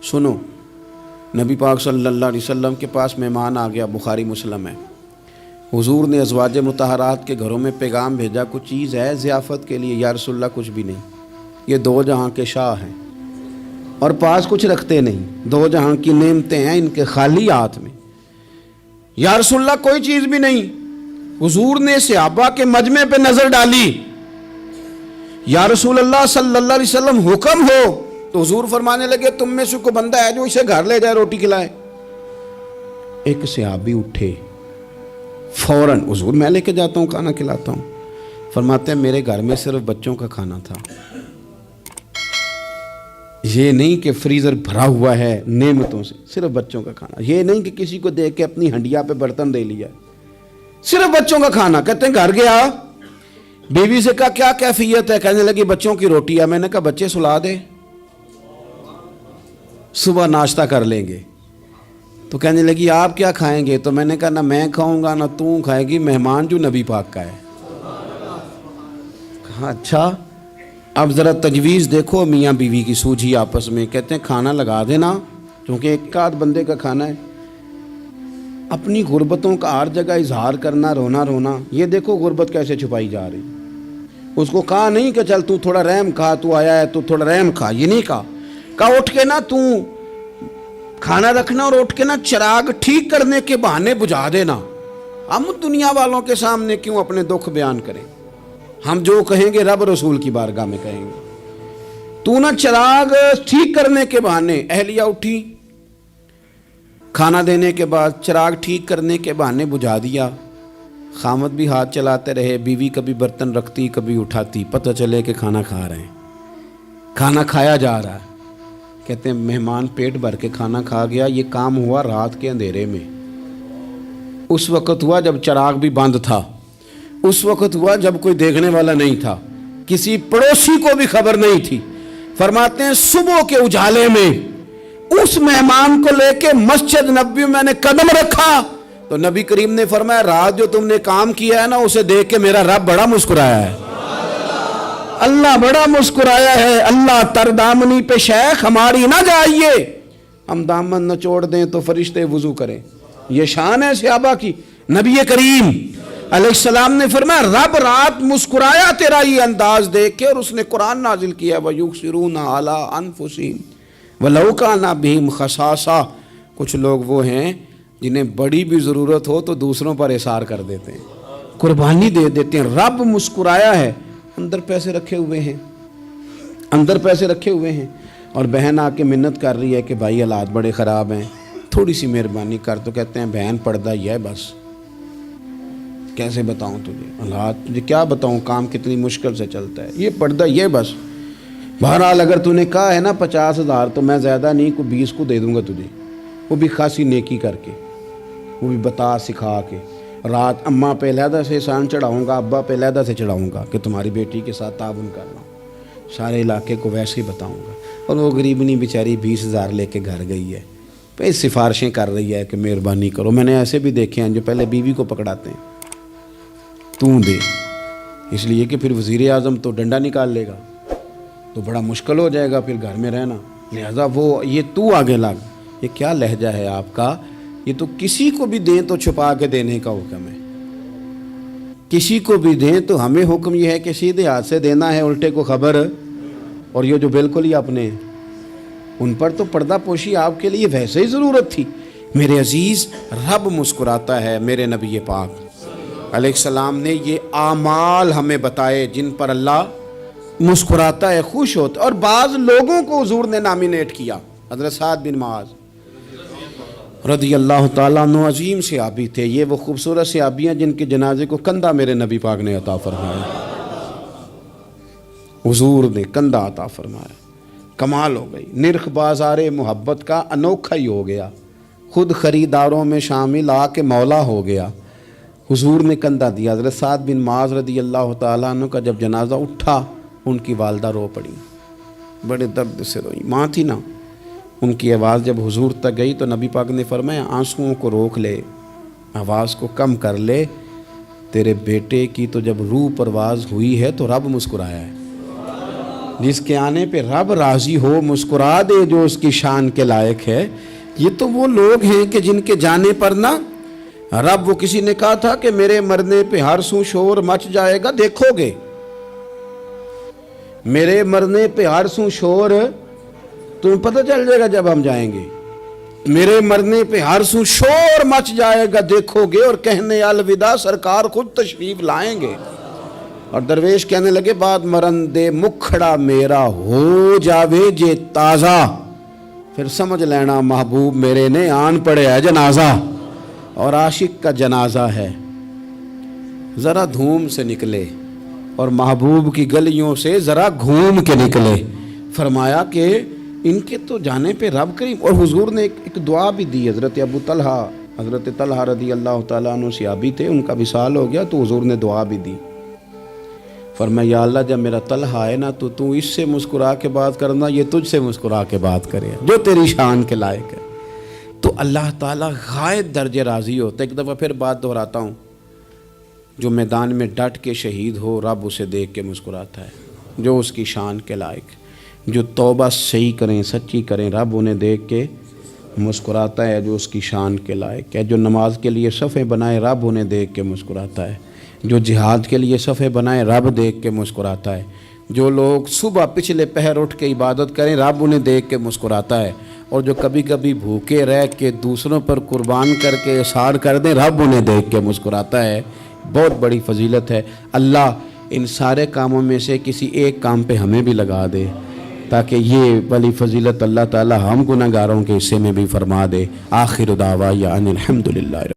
سنو، نبی پاک صلی اللہ علیہ وسلم کے پاس مہمان آ گیا، بخاری مسلم ہے۔ حضور نے ازواج مطہرات کے گھروں میں پیغام بھیجا، کچھ چیز ہے ضیافت کے لیے؟ یا رسول اللہ کچھ بھی نہیں، یہ دو جہاں کے شاہ ہیں اور پاس کچھ رکھتے نہیں، دو جہاں کی نعمتیں ہیں ان کے خالی ہاتھ میں۔ یا رسول اللہ کوئی چیز بھی نہیں۔ حضور نے صحابہ کے مجمع پہ نظر ڈالی، یا رسول اللہ صلی اللہ علیہ وسلم حکم ہو، تو حضور فرمانے لگے تم میں سے کوئی بندہ ہے جو اسے گھر لے جائے روٹی کھلائے؟ ایک صحابی اٹھے فوراً، حضور میں لے کے جاتا ہوں کھانا کھلاتا ہوں۔ فرماتے ہیں میرے گھر میں صرف بچوں کا کھانا تھا، یہ نہیں کہ فریزر بھرا ہوا ہے نعمتوں سے، صرف بچوں کا کھانا۔ یہ نہیں کہ کسی کو دیکھ کے اپنی ہنڈیا پہ برتن دے لیا، صرف بچوں کا کھانا۔ کہتے ہیں گھر گیا، بیوی سے کہا کیا کیفیت ہے؟ کہنے لگی بچوں کی روٹی ہے۔ میں نے کہا بچے سلا دے، صبح ناشتہ کر لیں گے۔ تو کہنے لگی آپ کیا کھائیں گے؟ تو میں نے کہا نہ میں کھاؤں گا نہ تو کھائے گی، مہمان جو نبی پاک کا ہے۔ کہا اچھا، اب ذرا تجویز دیکھو میاں بیوی کی سوجھی آپس میں۔ کہتے ہیں کھانا لگا دینا، کیونکہ ایک آدھ بندے کا کھانا ہے۔ اپنی غربتوں کا ہر جگہ اظہار کرنا، رونا رونا، یہ دیکھو غربت کیسے چھپائی جا رہی۔ اس کو کہا نہیں کہ چل تو تھوڑا رحم کھا، تو آیا ہے تو تھوڑا رحم کھا، یہ نہیں کہا۔ کہا اٹھ کے نا تو کھانا رکھنا اور اٹھ کے نا چراغ ٹھیک کرنے کے بہانے بجھا دینا۔ ہم دنیا والوں کے سامنے کیوں اپنے دکھ بیان کریں؟ ہم جو کہیں گے رب رسول کی بارگاہ میں کہیں گے۔ تو نا چراغ ٹھیک کرنے کے بہانے، اہلیہ اٹھی، کھانا دینے کے بعد چراغ ٹھیک کرنے کے بہانے بجھا دیا۔ خامد بھی ہاتھ چلاتے رہے، بیوی کبھی برتن رکھتی کبھی اٹھاتی، پتہ چلے کہ کھانا کھا رہے ہیں، کھانا کھایا جا رہا ہے۔ کہتے ہیں مہمان پیٹ بھر کے کھانا کھا گیا۔ یہ کام ہوا رات کے اندھیرے میں، اس وقت ہوا جب چراغ بھی بند تھا، اس وقت ہوا جب کوئی دیکھنے والا نہیں تھا، کسی پڑوسی کو بھی خبر نہیں تھی۔ فرماتے ہیں صبح کے اجالے میں اس مہمان کو لے کے مسجد نبوی میں نے قدم رکھا تو نبی کریم نے فرمایا رات جو تم نے کام کیا ہے نا، اسے دیکھ کے میرا رب بڑا مسکرایا ہے، اللہ بڑا مسکرایا ہے۔ اللہ تر دامنی پہ شیخ ہماری نہ جائیے، ہم دامن نہ چھوڑ دیں تو فرشتے وضو کریں۔ یہ شان ہے صحابہ کی۔ نبی کریم علیہ السلام نے فرمایا رب رات مسکرایا تیرا یہ انداز دیکھ کے، اور اس نے قرآن نازل کیا وَيُؤْثِرُونَ عَلَىٰ أَنفُسِهِمْ وَلَوْ كَانَ بِهِمْ خَصَاصَةٌ۔ کچھ لوگ وہ ہیں جنہیں بڑی بھی ضرورت ہو تو دوسروں پر اثار کر دیتے ہیں، قربانی دے دیتے ہیں۔ رب مسکرایا ہے، اندر پیسے رکھے ہوئے ہیں، اندر پیسے رکھے ہوئے ہیں، اور بہن آ کے منت کر رہی ہے کہ بھائی حالات بڑے خراب ہیں، تھوڑی سی مہربانی کر۔ تو کہتے ہیں بہن پردہ یہ ہے بس، کیسے بتاؤں تجھے حالات، تجھے کیا بتاؤں کام کتنی مشکل سے چلتا ہے، یہ پردہ یہ بس۔ بہرحال اگر تو نے کہا ہے نا 50,000 تو میں زیادہ نہیں، کوئی 20 کو دے دوں گا تجھے، وہ بھی خاصی نیکی کر کے، وہ بھی بتا سکھا کے۔ رات اماں پہ علیحدہ سے احسان چڑھاؤں گا، ابا پہ علیحدہ سے چڑھاؤں گا کہ تمہاری بیٹی کے ساتھ تعاون کر رہا ہوں، سارے علاقے کو ویسے ہی بتاؤں گا۔ اور وہ غریبنی بیچاری 20,000 لے کے گھر گئی ہے، پہ سفارشیں کر رہی ہے کہ مہربانی کرو۔ میں نے ایسے بھی دیکھے ہیں جو پہلے بیوی کو پکڑاتے ہیں، تو دے، اس لیے کہ پھر وزیر اعظم تو ڈنڈا نکال لے گا تو بڑا مشکل ہو جائے گا پھر گھر میں رہنا، لہذا وہ یہ تو آگے لگ۔ یہ کیا لہجہ ہے آپ کا؟ یہ تو کسی کو بھی دیں تو چھپا کے دینے کا حکم ہے، کسی کو بھی دیں تو ہمیں حکم یہ ہے کہ سیدھے ہاتھ سے دینا ہے، الٹے کو خبر۔ اور یہ جو بالکل ہی اپنے ہیں ان پر تو پردہ پوشی آپ کے لیے ویسے ہی ضرورت تھی۔ میرے عزیز، رب مسکراتا ہے۔ میرے نبی پاک علیہ السلام نے یہ اعمال ہمیں بتائے جن پر اللہ مسکراتا ہے، خوش ہوتا ہے۔ اور بعض لوگوں کو حضور نے نامینیٹ کیا، حضرت سعد بن معاذ رضی اللہ تعالیٰ عنہ عظیم صحابی تھے۔ یہ وہ خوبصورت صحابی ہیں جن کے جنازے کو کندھا میرے نبی پاک نے عطا فرمایا، حضور نے کندھا عطا فرمایا۔ کمال ہو گئی، نرخ بازار محبت کا انوکھا ہی ہو گیا، خود خریداروں میں شامل آ کے مولا ہو گیا۔ حضور نے کندھا دیا۔ حضرت سعد بن معاذ رضی اللہ تعالیٰ عنہ کا جب جنازہ اٹھا، ان کی والدہ رو پڑی، بڑے درد سے روئی، ماں تھی نا۔ ان کی آواز جب حضور تک گئی تو نبی پاک نے فرمایا آنسوؤں کو روک لے، آواز کو کم کر لے، تیرے بیٹے کی تو جب روح پرواز ہوئی ہے تو رب مسکرایا ہے۔ جس کے آنے پہ رب راضی ہو مسکرا دے جو اس کی شان کے لائق ہے. یہ تو وہ لوگ ہیں کہ جن کے جانے پر نا رب، وہ کسی نے کہا تھا کہ میرے مرنے پہ ہر سو شور مچ جائے گا، دیکھو گے میرے مرنے پہ ہر سو شور تمہیں پتہ چل جائے گا جب ہم جائیں گے. میرے مرنے پہ ہر سو شور مچ جائے گا دیکھو گے، اور کہنے الوداع سرکار خود تشریف لائیں گے. اور درویش کہنے لگے بعد مرندے مکھڑا میرا ہو جاوے جے تازہ، پھر سمجھ لینا محبوب میرے نے آن پڑے ہے جنازہ. اور عاشق کا جنازہ ہے، ذرا دھوم سے نکلے اور محبوب کی گلیوں سے ذرا گھوم کے نکلے. فرمایا کہ ان کے تو جانے پہ رب کریم. اور حضور نے ایک دعا بھی دی. حضرت ابو طلحہ، حضرت طلحہ رضی اللہ تعالیٰ عنہ صحابی تھے، ان کا وصال ہو گیا تو حضور نے دعا بھی دی. فرمایا یا اللہ جب میرا طلحہ ہے نا تو اس سے مسکرا کے بات کرنا، یہ تجھ سے مسکرا کے بات کرے جو تیری شان کے لائق ہے. تو اللہ تعالیٰ غائب درجے راضی ہوتا ہے. ایک دفعہ پھر بات دہراتا ہوں، جو میدان میں ڈٹ کے شہید ہو رب اسے دیکھ کے مسکراتا ہے جو اس کی شان کے لائق. جو توبہ صحیح کریں سچی کریں رب انہیں دیکھ کے مسکراتا ہے جو اس کی شان کے لائق ہے. جو نماز کے لیے صفیں بنائے رب انہیں دیکھ کے مسکراتا ہے. جو جہاد کے لیے صفیں بنائے رب دیکھ کے مسکراتا ہے. جو لوگ صبح پچھلے پہر اٹھ کے عبادت کریں رب انہیں دیکھ کے مسکراتا ہے. اور جو کبھی کبھی بھوکے رہ کے دوسروں پر قربان کر کے اثار کر دیں رب انہیں دیکھ کے مسکراتا ہے. بہت بڑی فضیلت ہے. اللہ ان سارے کاموں میں سے کسی ایک کام پہ ہمیں بھی لگا دے تاکہ یہ بڑی فضیلت اللہ تعالی ہم گناہگاروں کے حصے میں بھی فرما دے. آخر دعوانا ان الحمدللہ.